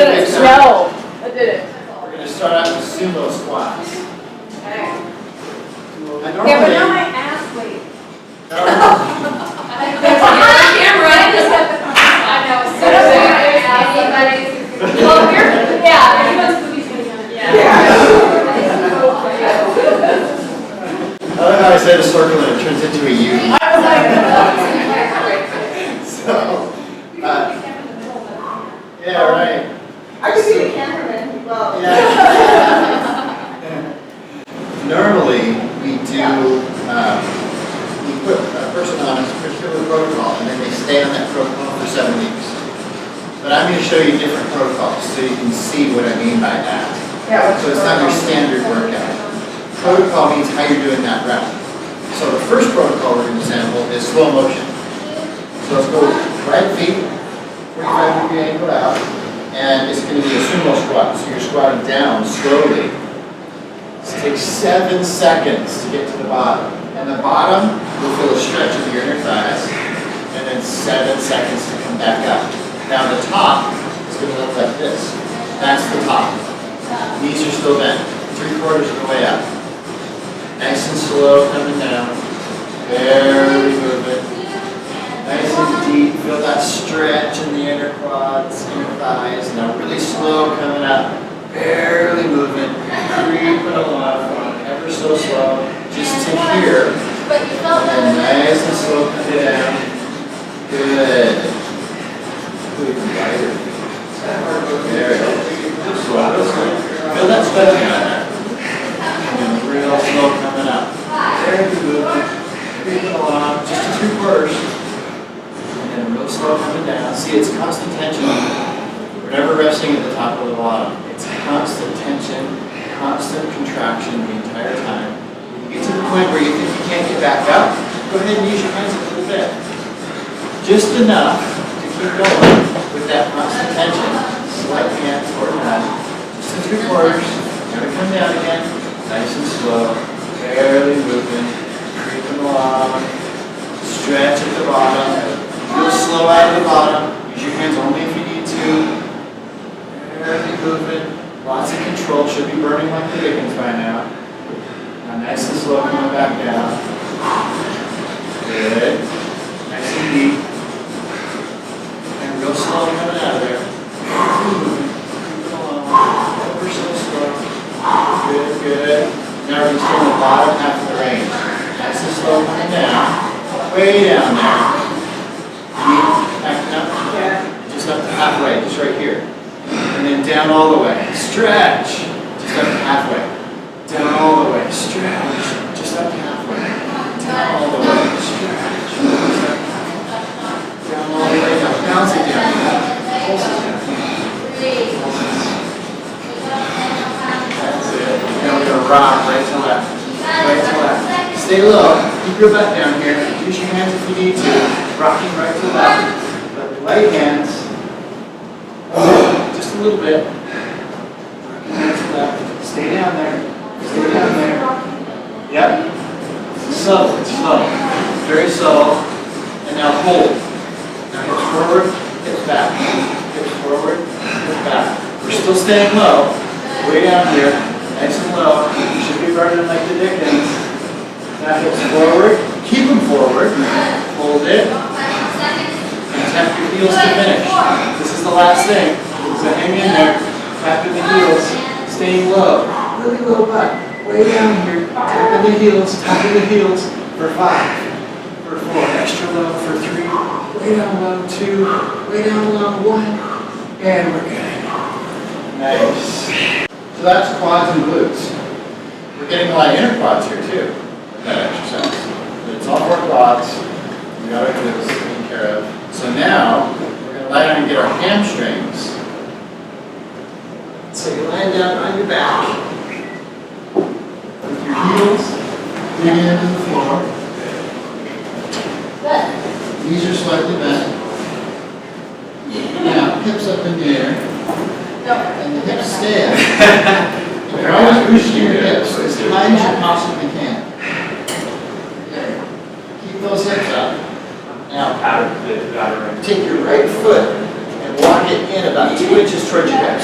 big circle. No, I didn't. We're going to start out with sumo squats. Okay. I Yeah, but now normally, my ass weight. no, There's a camera. I know. As soon as anybody. Well, here, yeah, everyone's boobies going on. Yeah. I love how I say the circle and it turns into a U. I was like, So, yeah, right. I can see the cameraman. Well, Yeah. Normally, we do, we put a person on a particular protocol and then they stay on that protocol for 7 weeks. But I'm going to show you different protocols so you can see what I mean by that. yeah, So it's not your standard workout. Protocol means how you're doing that route. So the first protocol we're going to sample is slow motion. So let's go right feet, 45 degree angle out, and it's going to be a sumo squat. So you're squatting down slowly. It takes 7 seconds to get to the bottom. And the bottom, you'll feel a stretch of your inner thighs, and then 7 seconds to come back up. Now the top is going to look like this. That's the top. Knees are still bent, 3/4 of the way up. Nice and slow coming down. Barely moving. Nice and deep. Feel that stretch in the inner quads, inner thighs. Now really slow coming up. Barely moving. Creeping along. Ever so slow. Just to here. And nice and slow coming down. Good. Good. Lighter. There we go. Slow. Feel that sweat down there. And real slow coming up. Very good movement. Creeping along, just to 3/4. And then real slow coming down. See, it's constant tension. We're never resting at the top or the bottom. It's constant tension, constant contraction the entire time. When you get to the point where you think you can't get back up, go ahead and use your hands a little bit. Just enough to keep going with that constant tension. Slight hand toward that. Just to 3/4. Never come down again. Nice and slow, barely moving, creeping along, stretch at the bottom, feel slow out of the bottom, use your hands only if you need to, barely moving, lots of control, should be burning like the Dickens by now. Now nice and slow coming back down, good, nice and deep, and real slow coming out of there, creeping along, ever so slow. Good, good. Now we're going to stay in the bottom half of the range. Nice and slow coming down. Way down there. Feet backing up. yeah. Just up to halfway, just right here. And then down all the way. Stretch. Just up to halfway. Down all the way. Stretch. Just up to halfway. Down all the way. Stretch. Down all the way down. Bounce it down. Pulse it down. Now we're going to rock right to left. Right to left. Stay low. Keep your butt down here. Use your hands if you need to. Rocking right to left. But right hands. Just a little bit. Rocking right to left. Stay down there. Stay down there. Yep. Subtle. It's slow. Very subtle. And now hold. Now hips forward. Hips back. Hips forward. Hips back. We're still staying low. Way down here. Nice and low. You should be burning like the Dickens. Now hips forward. Keep them forward. Hold it. And tap your heels to finish. This is the last thing. So hang in there. Tapping the heels. Staying low. Really low butt. Way down here. Tapping the heels. Tapping the heels. For 5. For 4. Extra low for 3. Way down low. 2. Way down low. 1. And we're good. Nice. So that's quads and glutes. We're getting a lot of inner quads here too, with that exercise. But it's all for quads. We got our glutes taken care of. So now, we're going to lie down and get our hamstrings. So you're lying down on your back. With your heels digging into the floor. Good. Knees are slightly bent. Now, hips up in the air. And the hips stay up. You're always boosting your hips as high as you possibly can. Keep those hips up. Now, take your right foot and walk it in about 2 inches towards your hips.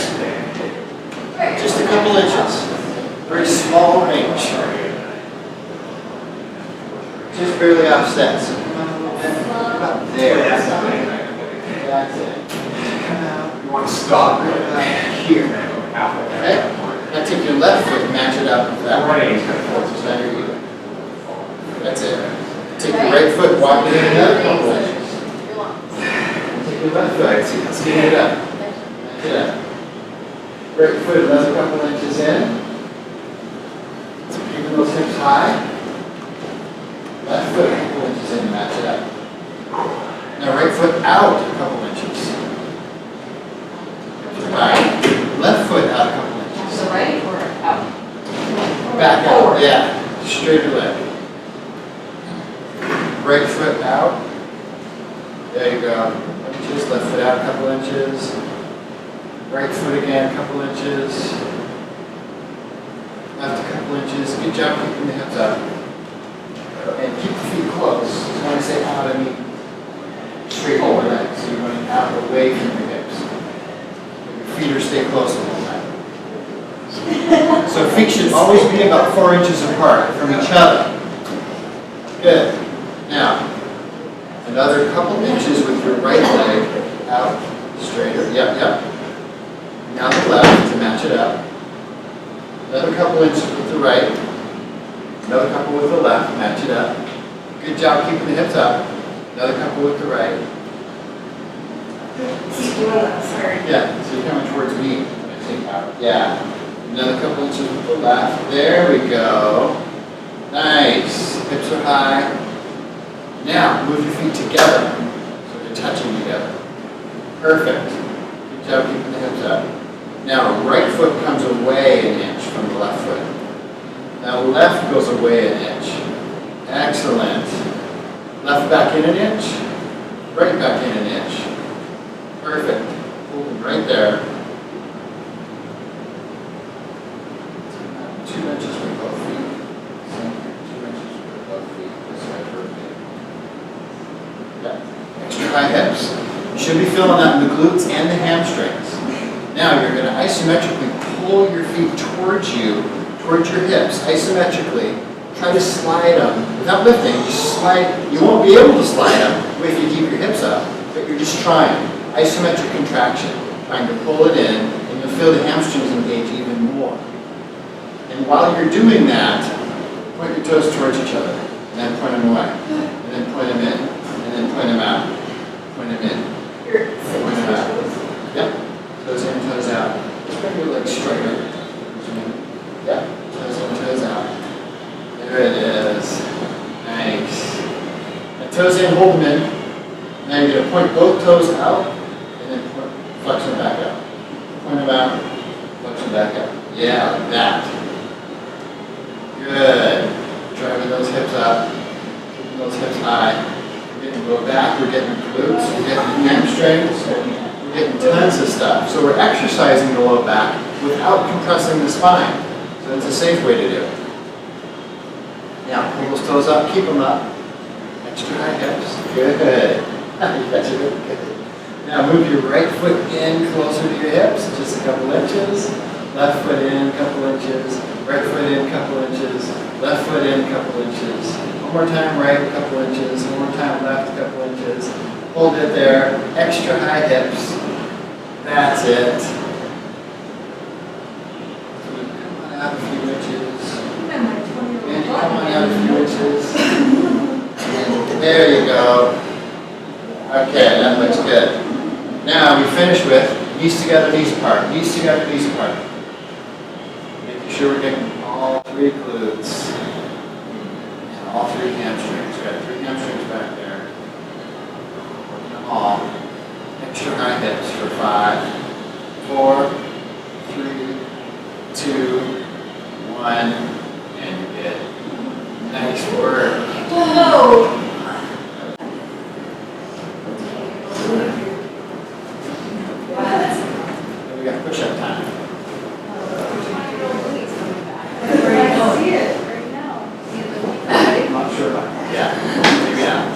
left set. So come on a little bit. About there. That's it. You want to stop Here. Okay? Now take your left foot and match it up with that. So now you're even. That's it. Take your right foot, walk it in another couple inches. Take your left foot, speed it up. Match it up. Right foot another couple inches in. So keeping those hips high. Left foot a couple inches in, match it up. Now right foot out a couple inches. Right. Left foot out a couple inches. So right or out? Back out, yeah. Straighter leg. Right foot out. There you go. Inches. Left foot out a couple inches. Right foot again, a couple inches. Left a couple inches. Good job keeping the hips up. And keep the feet close. So when I say out, I mean straight over legs. So you're running out away from your hips. Your feet are stay close the whole time. So feet should always be about 4 inches apart from each other. Good. Now, another couple inches with your right leg out, straighter. Yep, yep. Now the left to match it up. Another couple inches with the right. Another couple with the left, match it up. Good job keeping the hips up. Another couple with the right. Yeah, so you're coming towards me when I say out. Yeah. Another couple inches with the left. There we go. Nice. Hips are high. Now, move your feet together so they're touching together. Perfect. Good job keeping the hips up. Now, right foot comes away an inch from the left foot. Now, left goes away an inch. Excellent. Left back in an inch. Right back in an inch. Perfect. Hold them right there. 2 inches for both feet. 2 inches for both feet. This way, perfect. Yeah. Extra high hips. You should be feeling that in the glutes and the hamstrings. Now you're going to isometrically pull your feet towards you, towards your hips, isometrically. Try to slide them without lifting. Just slide. You won't be able to slide them if you keep your hips up, but you're just trying. Isometric contraction, trying to pull it in, and you'll feel the hamstrings engage even more. And while you're doing that, point your toes towards each other, and then point them away, and then point them in, and then point them out. Point them in, point them out. Yep, toes in, toes out. Just bring your legs straighter. Yep, toes in, toes out. There it is. Nice. Now toes in, hold them in. Now you're going to point both toes out, and then flex them back out. Point them out, flex them back out. Yeah, like that. Good. Driving those hips up, keeping those hips high. We're getting low back, we're getting glutes, we're getting hamstrings, we're getting tons of stuff. So we're exercising the low back without compressing the spine. So it's a safe way to do it. Now, pull those toes up, keep them up. Extra high hips. Good. That's really good. Now move your right foot in closer to your hips, just a couple inches. Left foot in, a couple inches. Right foot in, a couple inches. Left foot in, a couple inches. One more time right, a couple inches. One more time left, a couple inches. Hold it there. Extra high hips. That's it. Come on out a few inches. And come on out a few inches. And there you go. Okay, that looks good. Now we finish with knees together, knees apart. Knees together, knees apart. Making sure we're getting all 3 glutes and all 3 hamstrings. We've got 3 hamstrings back there. Working them all. Extra high hips for 5, 4, 3, 2, 1, and you're good. Nice work. Whoa! We got push-up time. I'm not sure about that. Yeah, maybe not.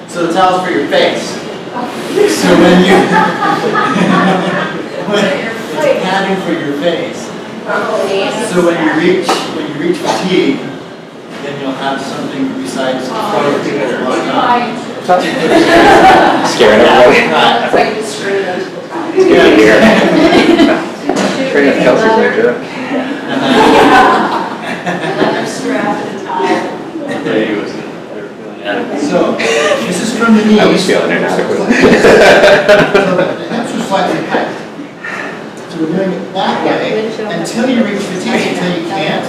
So the towel's for your face. So when you it's padding for your face. So when you reach fatigue, then you'll have something besides throwing people a lot of time. Scaring everybody. It's like just straight into the top. Train of Kelsey's new joke. Leather strap and tie. Yeah, he was. So, this is from the knees. I was feeling it. So the hips are slightly tight. So we're doing it that way until you reach fatigue, until you can't.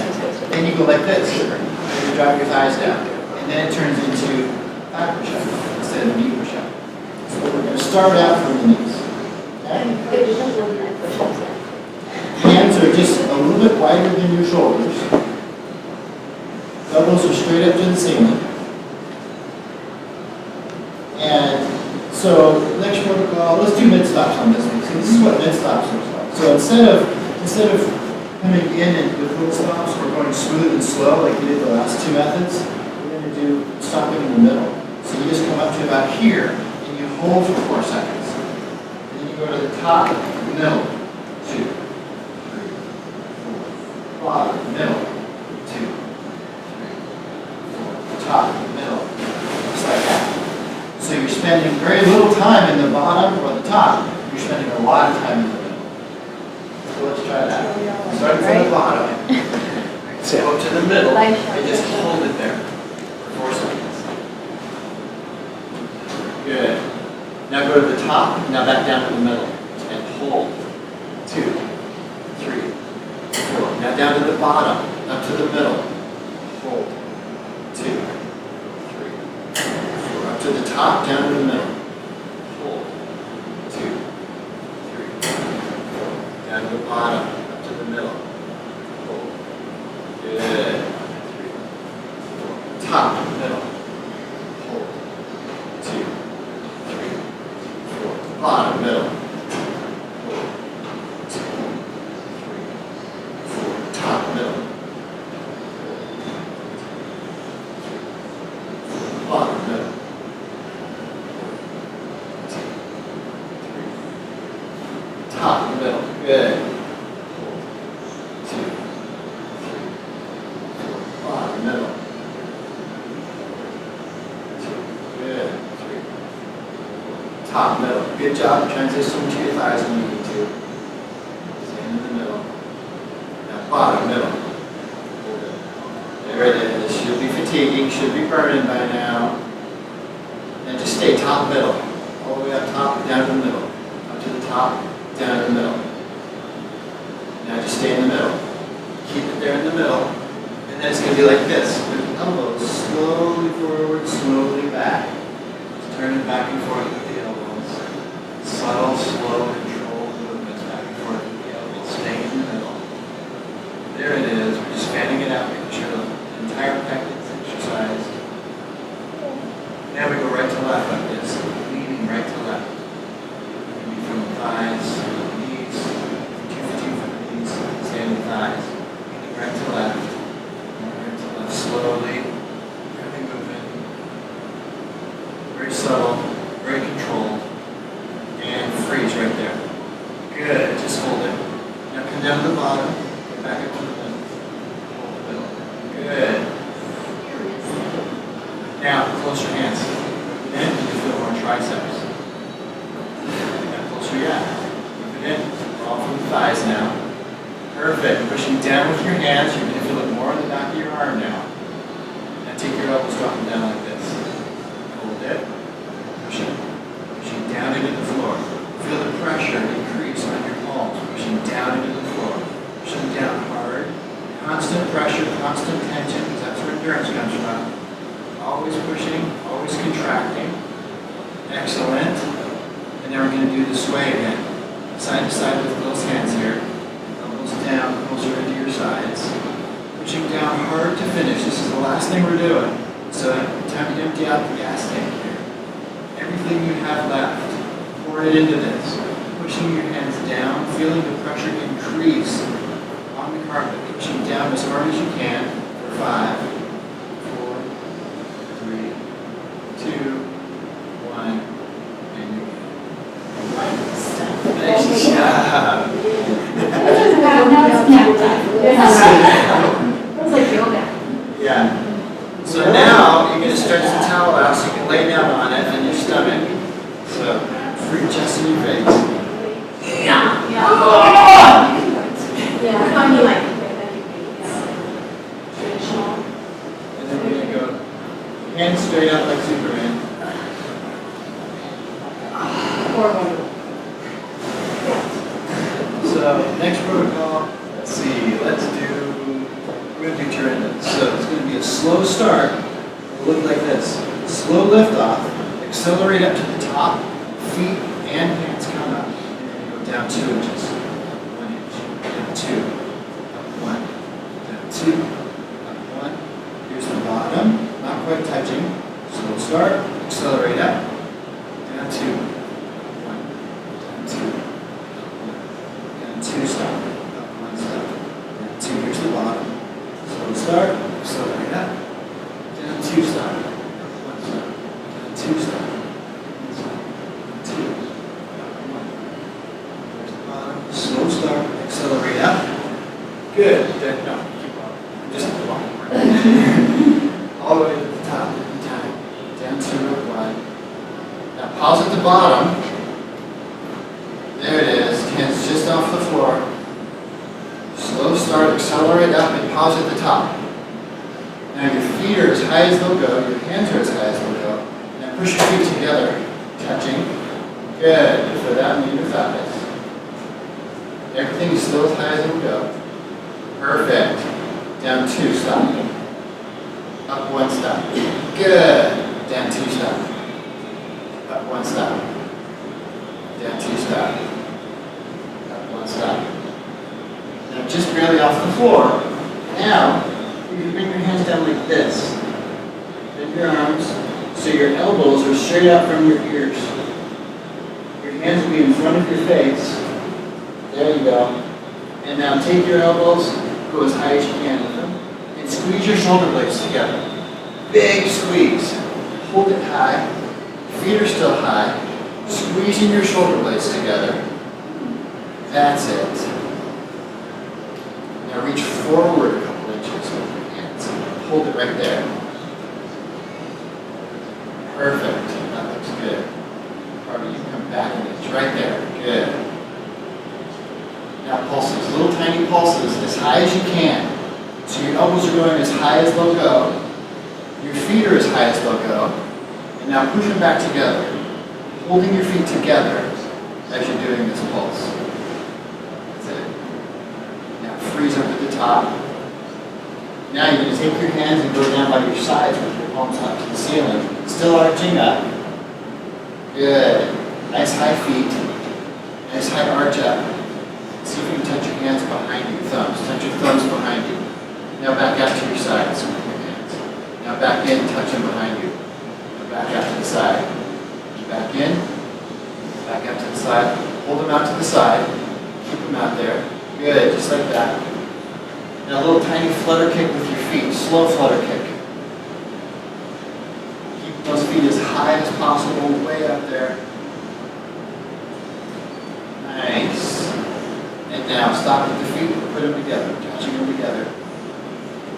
Then you go like this. And you drop your thighs down. And then it turns into thigh push-up instead of knee push-up. So we're going to start out from the knees. Okay? Hands are just a little bit wider than your shoulders. Elbows are straight up to the ceiling. And so, next protocol, let's do mid-stops on this one. So this is what mid-stops looks like. So instead of coming in and with little stops, we're going smooth and slow like we did the last two methods. We're going to do stopping in the middle. So you just come up to about here, and you hold for 4 seconds. And then you go to the top, middle, 2, 3, 4, bottom, middle, 2, 3, 4, top, middle, just like that. So you're spending very little time in the bottom or the top. You're spending a lot of time in the middle. So let's try that. Starting from the bottom. So go to the middle and just hold it there for 4 seconds. Good. Now go to the top. Now back down to the middle and hold. 2, 3, 4. Now down to the bottom. Up to the middle. Hold. 2. Up to the top, down to the middle. Hold. 2, 3, 4. Down to the bottom, up to the middle. Hold. Good. 3, 4. Top, middle. Hold. 2, 3, 4. Bottom, middle. Hold. 2, 3, 4. Top, middle. Bottom, middle. Top, middle. Good. 2, 3, 4. Bottom, middle. 2. Good. 3, 4. Top, middle. Good job. Transition to your thighs when you need to. Stand in the middle. Now bottom, middle. There it is. Should be fatiguing. Should be burning by now. And just stay top, middle. All the way up top, down to the middle. Up to the top, down to the middle. Now just stay in the middle. Keep it there in the middle. And then it's going to be like this. With the elbows slowly forward, slowly back. Just turning back and forth with the elbows. Subtle, slow, controlled movements back and forth with the elbows. Staying in the middle. There it is. We're just fanning it out, making sure the entire pec is exercised. Now we go right to left like this. Leaning right to left. Maybe from the thighs, knees, 2 for 2 from the knees, standing thighs. Leaning right to left. Right to left slowly. Really moving. Very subtle, very controlled. And freeze right there. Good. Just hold it. Now come down to the bottom. Go back up to the middle. Hold the middle. Good. Now close your hands. Then you can feel more triceps. Now closer, yeah. Keep it in. All from the thighs now. Perfect. Pushing down with your hands. You're going to feel it more in the back of your arm now. Now take your elbows, drop them down like this. Hold it. Pushing. Pushing down into the floor. Feel the pressure increase on your palms. Pushing down into the floor. Pushing down hard. Constant pressure, constant tension, because that's where endurance comes from. Always pushing, always contracting. Excellent. And then we're going to do the sway again. Side to side with those hands here. Elbows down, closer into your sides. Pushing down hard to finish. This is the last thing we're doing. So time to empty out the gas tank here. Everything you have left, pour it into this. Pushing your hands down, feeling the pressure increase on the carpet. Pushing down as hard as you can for 5, 4, 3, 2, 1, and you're good. Nice job. That's like yoga. Yeah. chest and your face. Yeah. Yeah. I mean, like, traditional. And then we're gonna go hands straight up like Superman. So next protocol, let's see, we're gonna do turn. So it's gonna be a slow start. It'll look like this. Slow lift off, accelerate up to the top, feet and hands come up. And go down 2 inches. 1 inch, down 2, up 1, down 2, up 1. Here's the bottom, not quite touching. Slow start, accelerate up, down 2, 1, down 2, up 1, down 2, stop, up 1 step, down 2, here's the bottom. Slow start, accelerate up, down 2, stop, up 1 step, down 2, stop, 1 step, 2, up 1. There's the bottom. Slow start, accelerate up. Good. Then, no, keep on. Just walk. All the way to the top every time. Down 2, up 1. Now pause at the bottom. There it is. Hands just off the floor. Slow start, accelerate up, and pause at the top. Now your feet are as high as they'll go, your hands are as high as they'll go. Now push your feet together, touching. Good. For that, knee to thighs. Everything is still as high as it'll go. Perfect. Down 2, stop. Up 1, stop. Good. Down 2, stop. Up 1, stop. Down 2, stop. Up 1, stop. Now just barely off the floor. Now, you can bring your hands down like this. Bend your arms so your elbows are straight out from your ears. Your hands will be in front of your face. There you go. And now take your elbows, go as high as you can with them, and squeeze your shoulder blades together. Big squeeze. Hold it high. Feet are still high. Squeezing your shoulder blades together. That's it. Now reach forward a couple inches with your hands. Hold it right there. Perfect. That looks good. Probably you can come back an inch. Right there. Good. Now pulses. Little tiny pulses as high as you can. So your elbows are going as high as they'll go. Your feet are as high as they'll go. And now push them back together. Holding your feet together as you're doing this pulse. That's it. Now freeze up at the top. Now you're going to take your hands and go down by your sides with your palms up to the ceiling. Still arching up. Good. Nice high feet. Nice high arch up. See if you can touch your hands behind you, thumbs. Touch your thumbs behind you. Now back out to your sides with your hands. Now back in, touch them behind you. Now back out to the side. Back in, back out to the side. Hold them out to the side. Keep them out there. Good, just like that. Now a little tiny flutter kick with your feet. Slow flutter kick. Keep those feet as high as possible, way up there. Nice. And now stop at the feet, put them together, touching them together.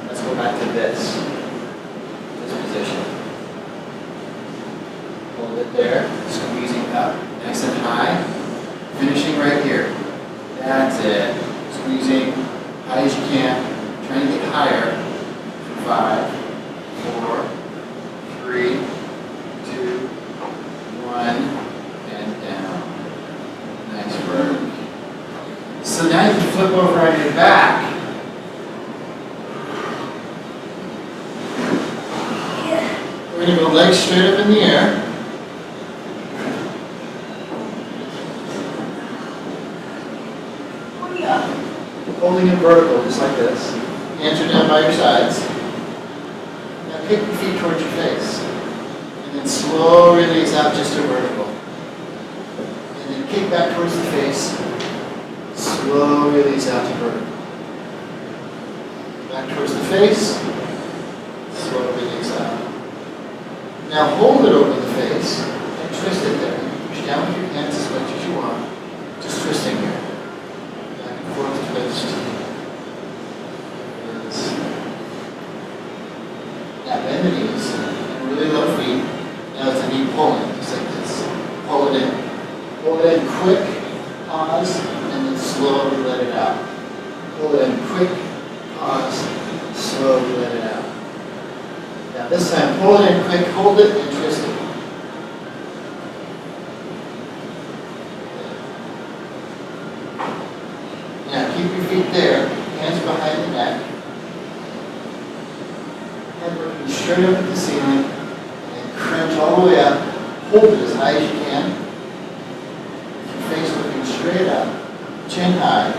Let's go back to this position. Hold it there, squeezing up, nice and high. Finishing right here. That's it. Squeezing high as you can, trying to get higher. 5, 4, 3, 2, 1, and down. Nice work. So now you can flip over on your back. We're going to go legs straight up in the air. Holding it vertical, just like this. Hands are down by your sides. Now kick your feet towards your face. And then slow release out just to vertical. And then kick back towards the face. Slow release out to vertical. Back towards the face. Slow release out. Now hold it over the face and twist it there. Push down with your hands as much as you want. Just twisting here. Back and forth twist. Now bend the knees and really low feet. Now it's a knee pulling, just like this. Pull it in. Pull in quick, pause, and then slowly let it out. Pull it in quick, pause, slowly let it out. Now this time, pull it in quick, hold it, and twist it. Now keep your feet there, hands behind the neck. Head working straight up at the ceiling, and crunch all the way up. Hold it as high as you can. Your face looking straight up, chin high.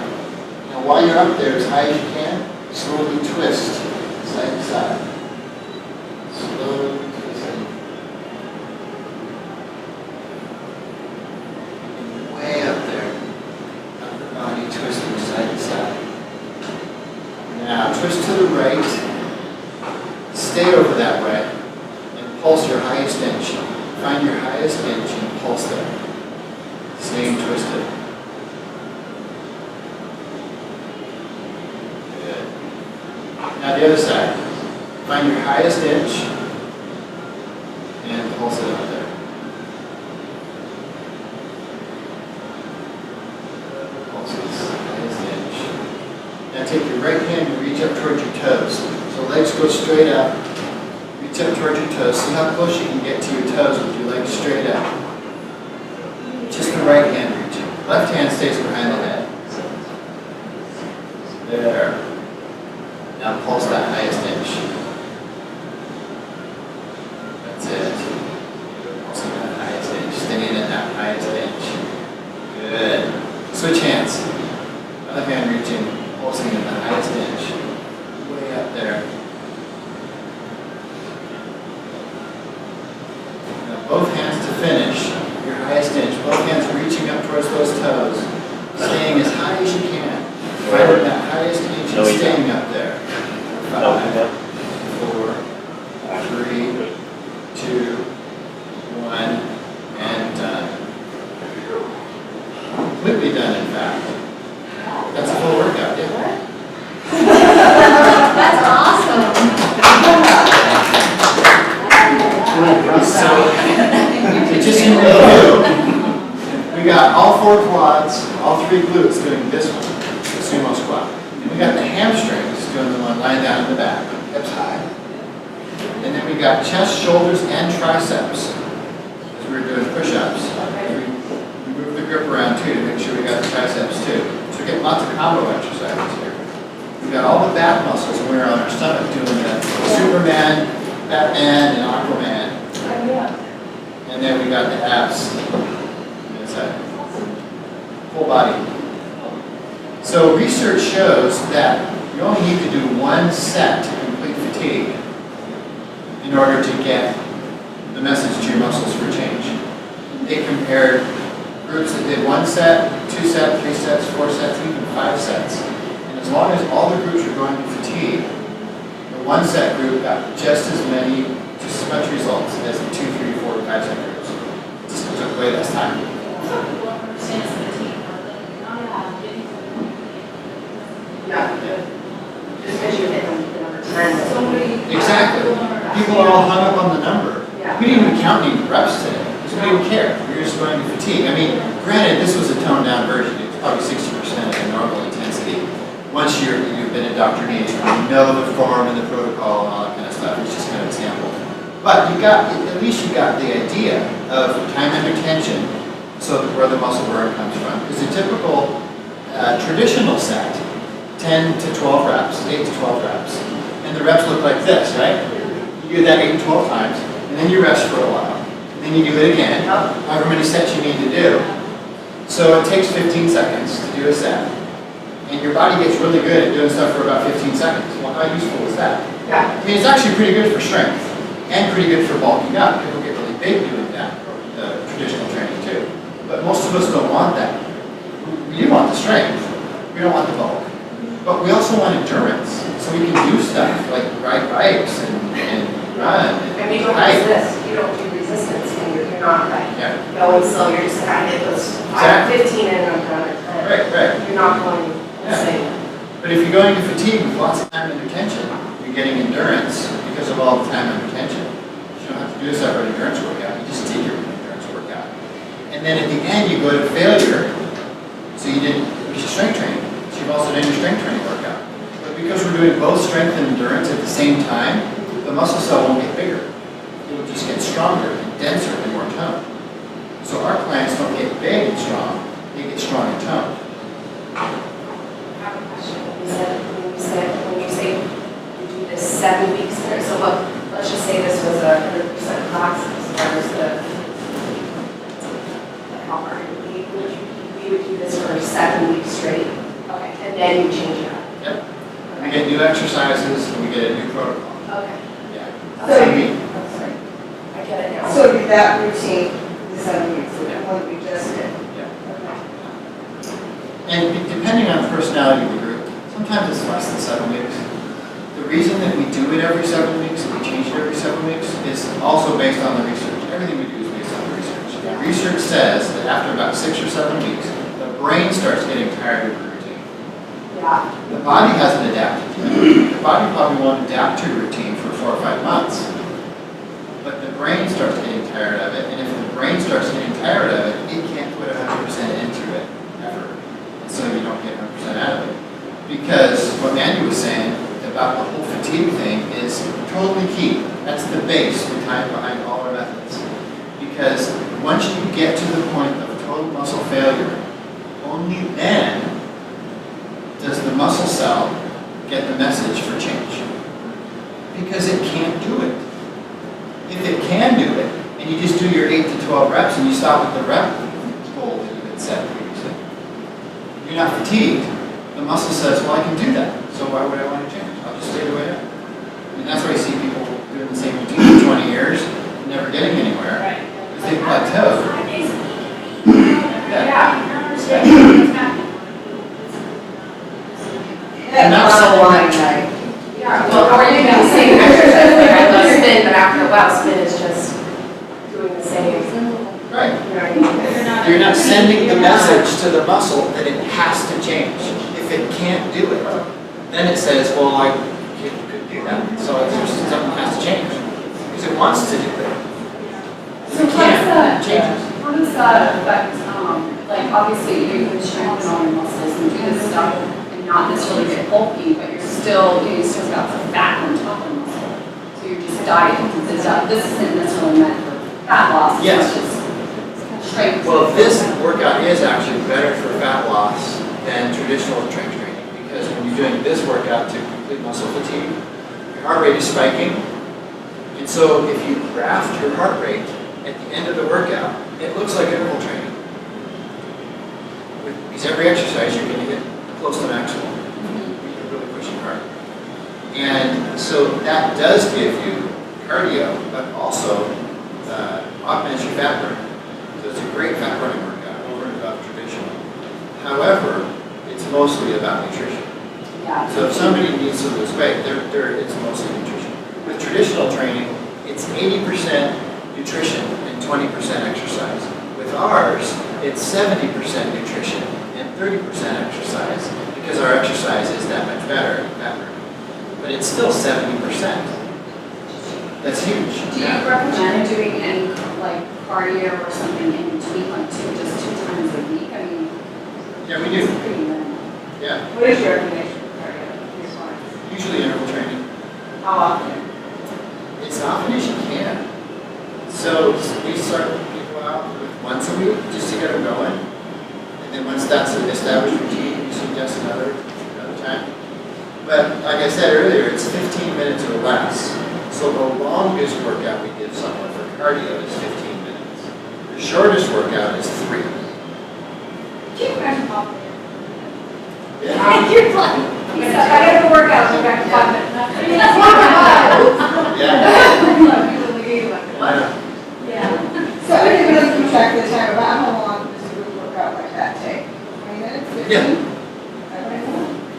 Now while you're up there as high as you can, slowly twist side to side. Slowly twisting. Way up there. Upper body twisting side to side. Now twist to the right. Stay over that way and pulse your highest inch. Find your highest inch and pulse there. Staying twisted. Good. Now the other side. Find your highest inch and pulse it up there. Pulse its highest inch. Now take your right hand and reach up towards your toes. So legs go straight up. Reach up towards your toes. See how close you can get to your toes with your legs straight up. Just the right hand reaching. Left hand stays behind the head. There. Now pulse that highest inch. That's it. Pulsing that highest inch. Staying at that highest inch. Good. Switch hands. Left hand reaching. Pulsing at the highest inch. Way up there. Now both hands to finish. Your highest inch. Both hands reaching up towards those toes. Staying as high as you can. Finding that highest inch and staying up there. 5, 4, 3, 2, 1, and done. Completely done, in fact. That's a full workout, yeah? That's awesome. So, just in review, we got all 4 quads, all 3 glutes doing this one, the sumo squat. And we got the hamstrings doing the one lying down in the back, hips high. And then we got chest, shoulders, and triceps as we were doing push-ups. We moved the grip around too to make sure we got the triceps too. So we get lots of combo exercises here. We got all the back muscles when we were on our stomach doing the Superman, Batman, and Aquaman. And then we got the abs. Full body. So research shows that you only need to do 1 set to complete fatigue in order to get the message to your muscles for change. They compared groups that did 1 set, 2 sets, 3 sets, 4 sets, even 5 sets. And as long as all the groups are going to fatigue, the 1 set group got just as much results as the 2, 3, 4, 5 set groups. It just took way less time. Yeah, just because you're hitting the number 10. Exactly. People are all hung up on the number. Yeah. We didn't even count any reps today because we didn't care. We were just going to fatigue. I mean, granted, this was a toned down version. It's probably 60% of the normal intensity. Once you've been indoctrinated, you know the form and the protocol and all that kind of stuff. It's just kind of a sample. But at least you got the idea of time under tension, so where the muscle burn comes from. Because a typical traditional set, 10 to 12 reps, 8 to 12 reps. And the reps look like this, right? You do that 8 to 12 times, and then you rest for a while. And then you do it again, however many sets you need to do. So it takes 15 seconds to do a set. And your body gets really good at doing stuff for about 15 seconds. Well, how useful is that? Yeah. I mean, it's actually pretty good for strength, and pretty good for bulking up. People get really big doing that, traditional training too. But most of us don't want that. We do want the strength. We don't want the bulk. But we also want endurance, so we can do stuff like ride bikes and run And you and don't hike. resist, you don't do resistance, and you're not like Yeah. going slow, you're just kind of hit those Exactly. 15 in and I'm done at 10. Right. You're not going Yeah. insane. But if you're going to fatigue with lots of time under tension, you're getting endurance because of all the time under tension. You don't have to do a separate endurance workout, you just take your endurance workout. And then at the end, you go to failure, so you didn't reach your strength training. So you've also done your strength training workout. But because we're doing both strength and endurance at the same time, the muscle cell won't get bigger. It will just get stronger and denser and more toned. So our clients don't get big and strong, they get strong and toned. I have a question. When you say you do this 7 weeks there, so let's just say this was a 100% class as far as the how hard we would do this for 7 weeks straight. Okay. And then you change it up. Yep. We get new exercises and we get a new protocol. Okay. Yeah. So Same week. I'm sorry. I get it now. So that routine, the 7 weeks, the one we just did. And depending on the personality of the group, sometimes it's less than 7 weeks. The reason that we do it every 7 weeks and we change it every 7 weeks is also based on the research. Everything we do is based on the research. The research says that after about 6 or 7 weeks, the brain starts getting tired of the routine. Yeah. The body hasn't adapted to it. The body probably won't adapt to a routine for 4 or 5 months. But the brain starts getting tired of it, and if the brain starts getting tired of it, it can't put 100% into it ever. And so you don't get 100% out of it. Because what Mandy was saying about the whole fatigue thing is totally key. That's the base behind all our methods. Because once you get to the point of total muscle failure, only then does the muscle cell get the message for change. Because it can't do it. If it can do it, and you just do your 8 to 12 reps and you stop at the rep goal that you had set previously, you're not fatigued. The muscle says, well, I can do that, so why would I want to change? I'll just stay the way I am. And that's why you see people doing the same routine for 20 years, never getting anywhere, because they plateaued. Yeah, not bottom something line, that- right? Yeah, well, or you can say exercise, like I love spin, but after a while, spin is just doing the same. Right. You know what I mean? You're not sending the message to the muscle that it has to change. If it can't do it, then it says, well, I could do that. So it's just something has to change. Because it wants to do it. So If it can't, it changes. how does that affect, like, obviously you can strengthen all your muscles and do this stuff and not necessarily get bulky, but you're still, you still got some fat on top of the muscle. So you're just dieting. This isn't necessarily meant for fat loss. Yes. It's just strength. Well, this workout is actually better for fat loss than traditional strength training. Because when you're doing this workout to complete muscle fatigue, your heart rate is spiking. And so if you graph your heart rate at the end of the workout, it looks like interval training. Because every exercise you're going to get close to maximal. You're really pushing hard. And so that does give you cardio, but also augments your fat burn. So it's a great fat burning workout over and above traditional. However, it's mostly about nutrition. Yeah. So if somebody needs to lose weight, it's mostly nutrition. With traditional training, it's 80% nutrition and 20% exercise. With ours, it's 70% nutrition and 30% exercise because our exercise is that much better at fat burning. But it's still 70%. That's huge. Do you recommend doing any like cardio or something in between, like just 2 times a week? I mean, Yeah, we do. it's pretty minimal. Yeah. What is your recommendation for cardio? Your clients? Usually interval training. How often? As often as you can. So we start people out with once a week just to get them going. And then once that's an established routine, you suggest another time. But like I said earlier, it's 15 minutes or less. So the longest workout we give someone for cardio is 15 minutes. The shortest workout is 3. Keep imagine popping. Yeah. You're like, he said, I gotta go work out, I'll be back in 5 minutes. Yeah. People in the game like, I know. yeah. So everybody keep track of the time, about how long does a group workout like that take? 20 minutes, 15? Yeah.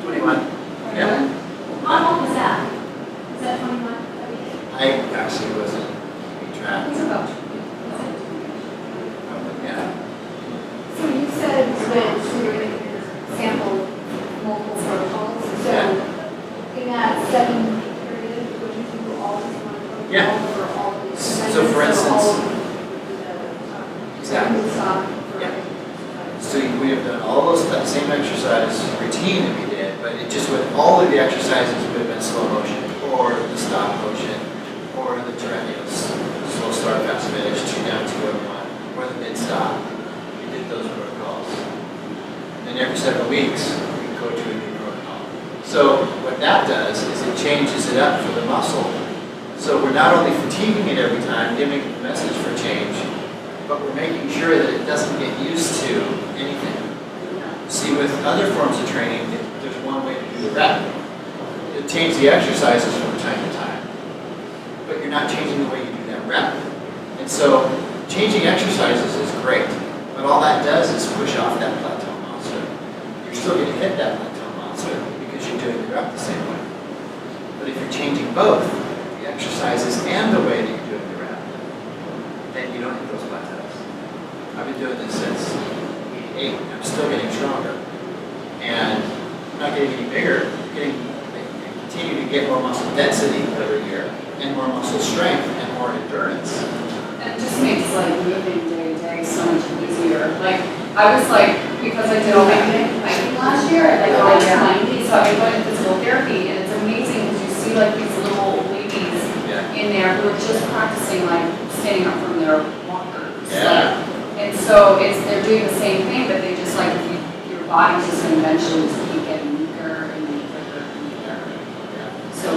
21? 21. Yeah. How long was that? Is that 21? I actually wasn't keeping track. It's about. Yeah. So you said that you were going to sample multiple protocols. So in that 7-week period, would you do all of these one protocol Yeah. or all of these? So for instance- all of Exactly. stop So we have done all those that same exercise routine that we did, but it just with all of the exercises would have been slow motion, or the stop motion, or the slow start, fast finish, 2 down, 2 up, 1, or the mid stop. We did those protocols. And every several weeks, we go to a new protocol. So what that does is it changes it up for the muscle. So we're not only fatiguing it every time, giving it the message for change, but we're making sure that it doesn't get used to anything. See, with other forms of training, there's one way to do the rep. You change the exercises from time to time, but you're not changing the way you do that rep. And so changing exercises is great, but all that does is push off that plateau monster. You're still going to hit that plateau monster because you're doing the rep the same way. But if you're changing both, the exercises and the way that you're doing the rep, then you don't hit those plateaus. I've been doing this since 88. I'm still getting stronger. And I'm not getting any bigger. I continue to get more muscle density every year, and more muscle strength, and more endurance. And it just makes like moving day to day so much easier. Like, I was like, because I did all my hiking last year, I like all 90, so I've been going to physical therapy, and it's amazing because you see like these little ladies in there who are just practicing like standing up from their walkers. Yeah. And so they're doing the same thing, but they just like, your body's just going to eventually just keep getting weaker and weaker and weaker. So,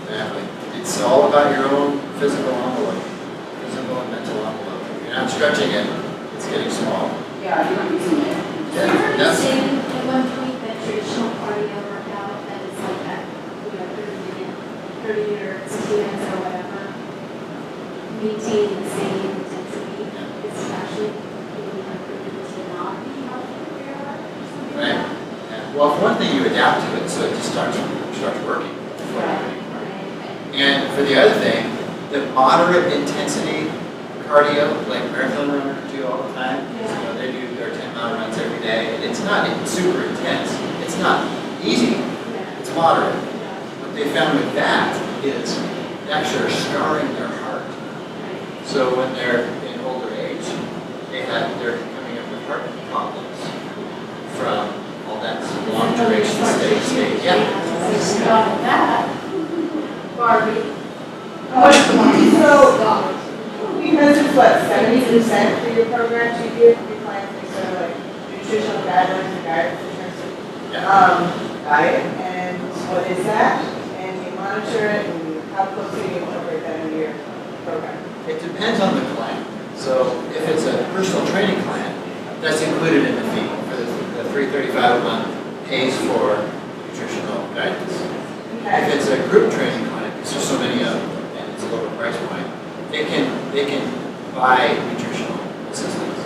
Exactly. It's all about your own physical envelope, physical and mental envelope. If you're not stretching it, it's getting small. yeah, you're not using it. Yeah, You were that's- saying at one point that traditional cardio workout, that is like that, 30 or 60 minutes or whatever, maintaining the same intensity is actually maybe proven to not be healthy for your life or something like Right. that. Yeah. Well, for one thing, you adapt to it, so it just starts working. And for the other thing, the moderate intensity cardio, like marathon runners do all the time, they do their 10-mile runs every day. It's not super intense. It's not easy. It's moderate. What they found with that is they actually are scarring their heart. So when they're in older age, they're coming up with heart problems from all that long duration steady state. Yeah. Stop that. Barbie. So, because it's what, 70% for your programs you give, your clients, they sort of like nutritional guidelines and guidance in terms of diet, and what is that? And you monitor it, and how closely you incorporate that into your program. It depends on the client. So if it's a personal training client, that's included in the fee. For the $335 a month pays for nutritional guidance. If it's a group training client, because there's so many of them, and it's a lower price point, they can buy nutritional assistance.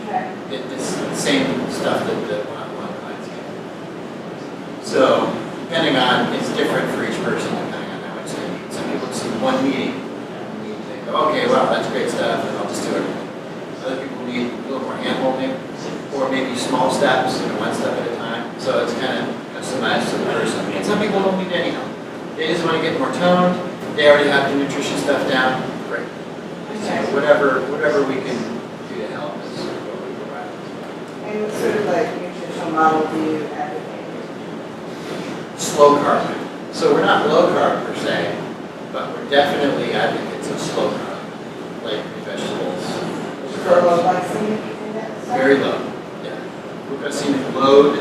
Okay. It's the same stuff that the one-on-one clients get. So depending on, it's different for each person depending on how much they need. Some people just need one meeting. And they go, okay, well, that's great stuff, and I'll just do it. Other people need a little more hand-holding, or maybe small steps, one step at a time. So it's kind of customized to the person. And some people don't need any help. They just want to get more toned. They already have the nutrition stuff down. Great. So whatever we can do to help is what we provide. And what sort of like nutritional model do you advocate? Slow carb. So we're not low carb per se, but we're definitely advocates of slow carb, like vegetables. For low glycemic index? Very low. Yeah. Low glycemic load,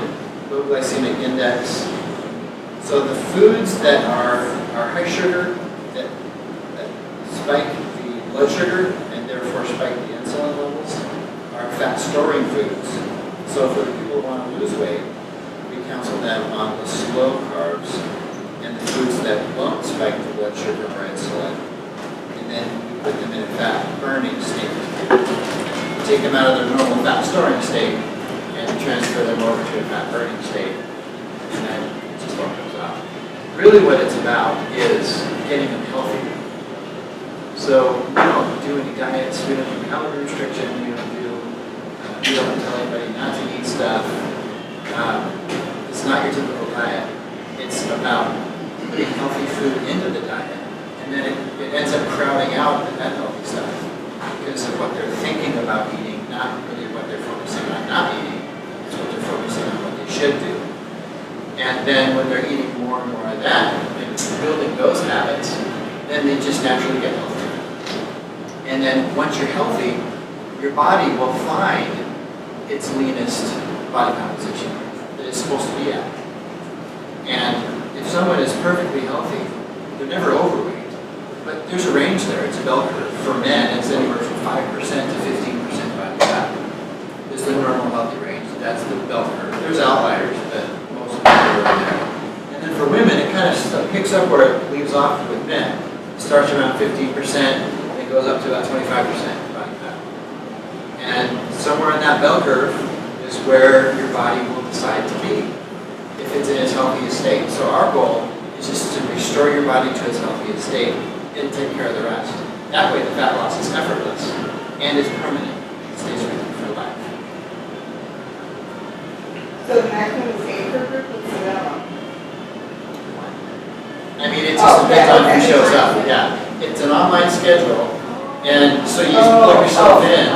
low glycemic index. So the foods that are high sugar, that spike the blood sugar and therefore spike the insulin levels, are fat storing foods. So for the people who want to lose weight, we counsel them on the slow carbs and the foods that won't spike the blood sugar or insulin. And then we put them in a fat burning state. Take them out of their normal fat storing state and transfer them over to a fat burning state. And then it just all comes out. Really what it's about is getting them healthy. So we don't do any diets, we don't do calorie restriction, we don't tell anybody not to eat stuff. It's not your typical diet. It's about putting healthy food into the diet. And then it ends up crowding out the unhealthy stuff. because of what they're thinking about eating, not really what they're focusing on not eating. It's what they're focusing on what they should do. And then when they're eating more and more of that, and building those habits, then they just naturally get healthier. And then once you're healthy, your body will find its leanest body composition that it's supposed to be at. And if someone is perfectly healthy, they're never overweight. But there's a range there, it's a bell curve. For men, it's anywhere from 5% to 15% body fat is the normal healthy range. That's the bell curve. There's outliers, but most of them are over there. And then for women, it kind of picks up where it leaves off with men. It starts around 15%, and it goes up to about 25% body fat. And somewhere in that bell curve is where your body will decide to be if it's in its healthiest state. So our goal is just to restore your body to its healthiest state and take care of the rest. That way the fat loss is effortless and it's permanent. It stays with you for life. So the maximum is 8 per group, what's the minimum? I mean, it just depends on who shows up. Yeah, it's an online schedule, and so you just plug yourself in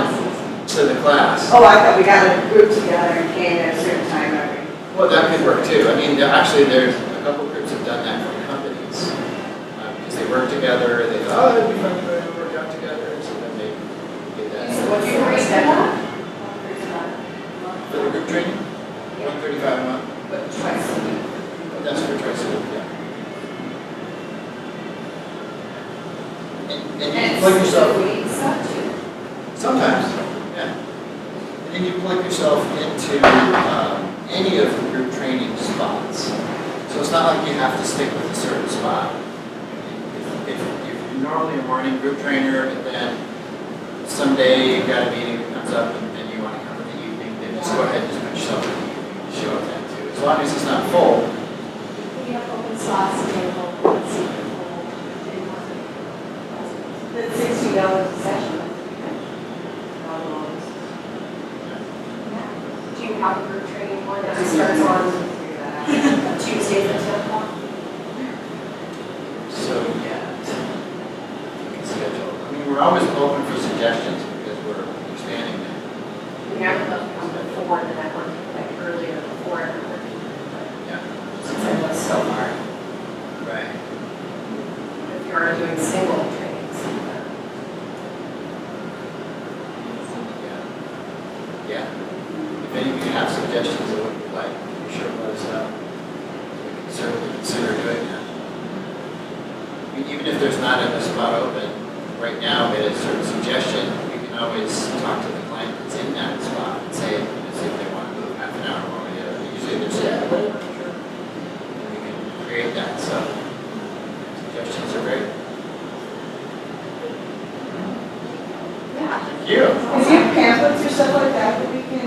to the class. Oh, I thought we got a group together and came at a certain time every. Well, that could work too. I mean, actually, there's a couple groups have done that from companies because they work together. They thought, oh, it'd be fun to work out together, and so then they get that. What's your rate that? For the group training, 135 a month. But twice a week. That's for twice a week. Yeah. And you And plug yourself. weeks up to. Sometimes, yeah. And then you plug yourself into any of the group training spots. So it's not like you have to stick with a certain spot. If you're normally a morning group trainer, but then someday you've got a meeting that comes up and you want to come in the evening, then just go ahead and just put yourself in the evening and show up then too. As long as it's not full. We have open slots available, let's see, That's $60 a session. Do you have a group training one that starts on Tuesdays at 10 o'clock? So yeah, you can schedule. I mean, we're always open for suggestions because we're expanding now. We never let them come before the network, like earlier before everybody. Yeah. Since I was so far. Right. If you're doing single trainings. Yeah. If any of you have suggestions of what you'd like, be sure to let us know. We can certainly consider doing that. I mean, even if there's not a spot open right now, at a certain suggestion, we can always talk to the client that's in that spot and say, see if they want to move half an hour or whatever. Usually they're saying, whatever, sure. And we can create that. So suggestions are great. Yeah. Thank you. Is there pamphlets or stuff like that that we can